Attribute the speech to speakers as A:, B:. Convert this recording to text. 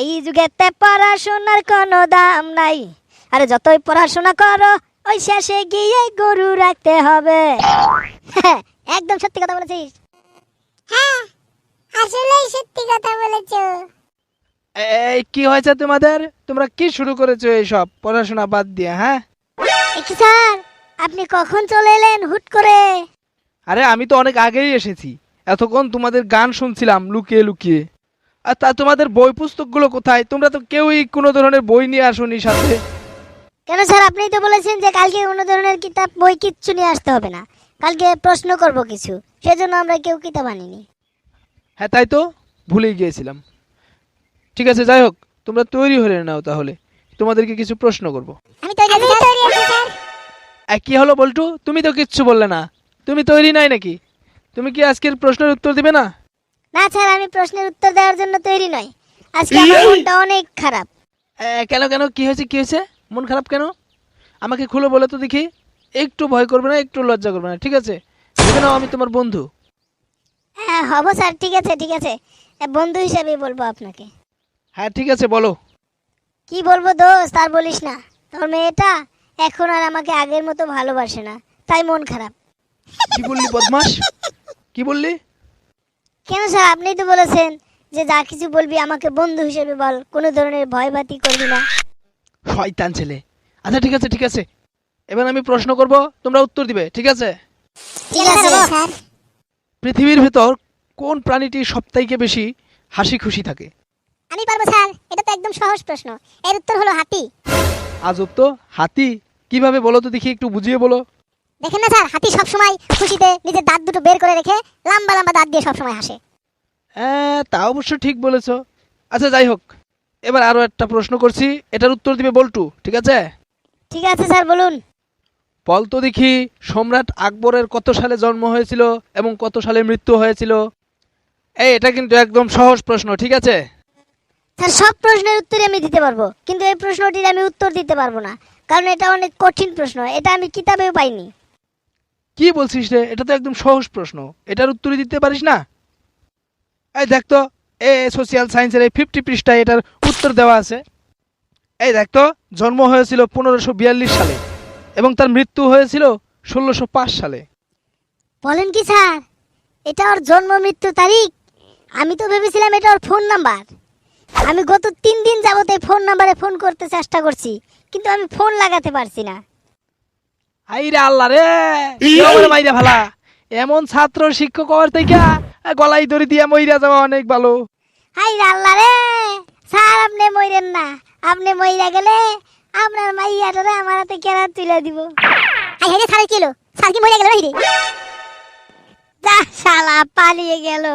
A: এই যুগেতে পড়াশোনার কোনো দাম নাই, আরে যতই পড়াশোনা করো ওই শেষে গিয়ে গরু রাখতে হবে। একদম সত্যি কথা বলেছিস।
B: হ্যাঁ, আসলেই সত্যি কথা বলেছো।
C: এই কি হয়েছে তোমাদের? তোমরা কি শুরু করেছো এইসব পড়াশোনা বাদ দিয়ে? হ্যাঁ,
A: একটু স্যার, আপনি কখন চলে এলেন হুট করে?
C: আরে আমি তো অনেক আগেই এসেছি। এতক্ষণ তোমাদের গান শুনছিলাম লুকিয়ে লুকিয়ে। আর তা তোমাদের বই পুস্তকগুলো কোথায়? তোমরা তো কেউই কোনো ধরনের বই নিয়ে আসোনি সাথে।
A: কেন স্যার, আপনিই তো বলেছেন যে কালকে কোনো ধরনের কিতাব বই কিচ্ছু নিয়ে আসতে হবে না, কালকে প্রশ্ন করব কিছু, সেজন্য আমরা কেউ কিতাব আনিনি।
C: হ্যাঁ তাই তো, ভুলেই গিয়েছিলাম। ঠিক আছে, যাই হোক, তোমরা তৈরি হয়ে নাও তাহলে, তোমাদেরকে কিছু প্রশ্ন করব।
B: আমি তৈরি আছি স্যার।
C: কি হলো বল্টু, তুমি তো কিচ্ছু বললে না। তুমি তৈরি নাই নাকি? তুমি কি আজকের প্রশ্নের উত্তর দিবে না?
A: না স্যার, আমি প্রশ্নের উত্তর দেওয়ার জন্য তৈরি নই। আজকে আমার মনটা অনেক খারাপ।
C: কেন কেন, কি হয়েছে কি হয়েছে? মন খারাপ কেন? আমাকে খুলে বলে তো দেখি। একটু ভয় করবে না, একটু লজ্জা করবে না, ঠিক আছে? দেখে নাও আমি তোমার বন্ধু।
A: হ্যাঁ হব স্যার, ঠিক আছে ঠিক আছে, বন্ধু হিসাবেই বলবো আপনাকে।
C: হ্যাঁ ঠিক আছে, বলো।
A: কি বলবো দোস্ত, আর বলিস না। তোর মেয়েটা এখন আর আমাকে আগের মতো ভালোবাসে না, তাই মন খারাপ।
C: কি বললি বদমাস? কি বললি?
A: কেন স্যার, আপনিই তো বলেছেন যে যা কিছু বলবি আমাকে বন্ধু হিসেবে বল, কোনো ধরনের ভয়বাতি করবি না।
C: শয়তান ছেলে। আচ্ছা ঠিক আছে ঠিক আছে, এবার আমি প্রশ্ন করব, তোমরা উত্তর দিবে, ঠিক আছে?
A: ঠিক আছে
B: স্যার।
C: পৃথিবীর ভেতর কোন প্রাণীটি সবথেকে বেশি হাসি খুশি থাকে?
B: আমি পারবো স্যার, এটা তো একদম সহজ প্রশ্ন। এর উত্তর হলো হাতি।
C: আজব তো, হাতি? কিভাবে বলো তো দেখি, একটু বুঝিয়ে বলো।
B: দেখেন না স্যার, হাতি সবসময় খুশিতে নিজের দাঁত দুটো বের করে রেখে লম্বা লম্বা দাঁত দিয়ে সবসময় হাসে।
C: হ্যাঁ তা অবশ্য ঠিক বলেছ। আচ্ছা যাই হোক, এবার আরো একটা প্রশ্ন করছি, এটার উত্তর দিবে বল্টু, ঠিক আছে?
A: ঠিক আছে স্যার, বলুন।
C: বল তো দেখি, সম্রাট আকবরের কত সালে জন্ম হয়েছিল এবং কত সালে মৃত্যু হয়েছিল? এটা কিন্তু একদম সহজ প্রশ্ন, ঠিক আছে?
A: স্যার, সব প্রশ্নের উত্তরই আমি দিতে পারবো, কিন্তু এই প্রশ্নটির আমি উত্তর দিতে পারবো না, কারণ এটা অনেক কঠিন প্রশ্ন, এটা আমি কিতাবেও পাইনি।
C: কি বলছিস রে, এটা তো একদম সহজ প্রশ্ন, এটার উত্তরই দিতে পারিস না? এই দেখ তো, সোশ্যাল সায়েন্সের এই 50 পৃষ্ঠায় এটার উত্তর দেওয়া আছে। এই দেখ তো, জন্ম হয়েছিল 1542 সালে এবং তার মৃত্যু হয়েছিল 1605 সালে।
A: বলেন কি স্যার, এটা ওর জন্ম মৃত্যু তারিখ? আমি তো ভেবেছিলাম এটা ওর ফোন নাম্বার। আমি গত 3 দিন যাবত এই ফোন নাম্বারে ফোন করতে চেষ্টা করছি, কিন্তু আমি ফোন লাগাতে পারছি না।
C: আইরে আল্লাহ রে, কেমন মাইরা ভালা! এমন ছাত্র শিক্ষক হওয়ার থেকে গলায় দড়ি দিয়া মইরা যাওয়া অনেক ভালো।
A: হাই রে আল্লাহ রে! স্যার, আপনি মইরেন না, আপনি মইরা গেলে আপনার মাইয়াটারে আমার হাতে কেরা তুলে দিব।
B: হাই হাই রে, স্যার কি হলো? স্যার কি মরে গেল নাকি রে?
A: যা শালা, পালিয়ে গেল।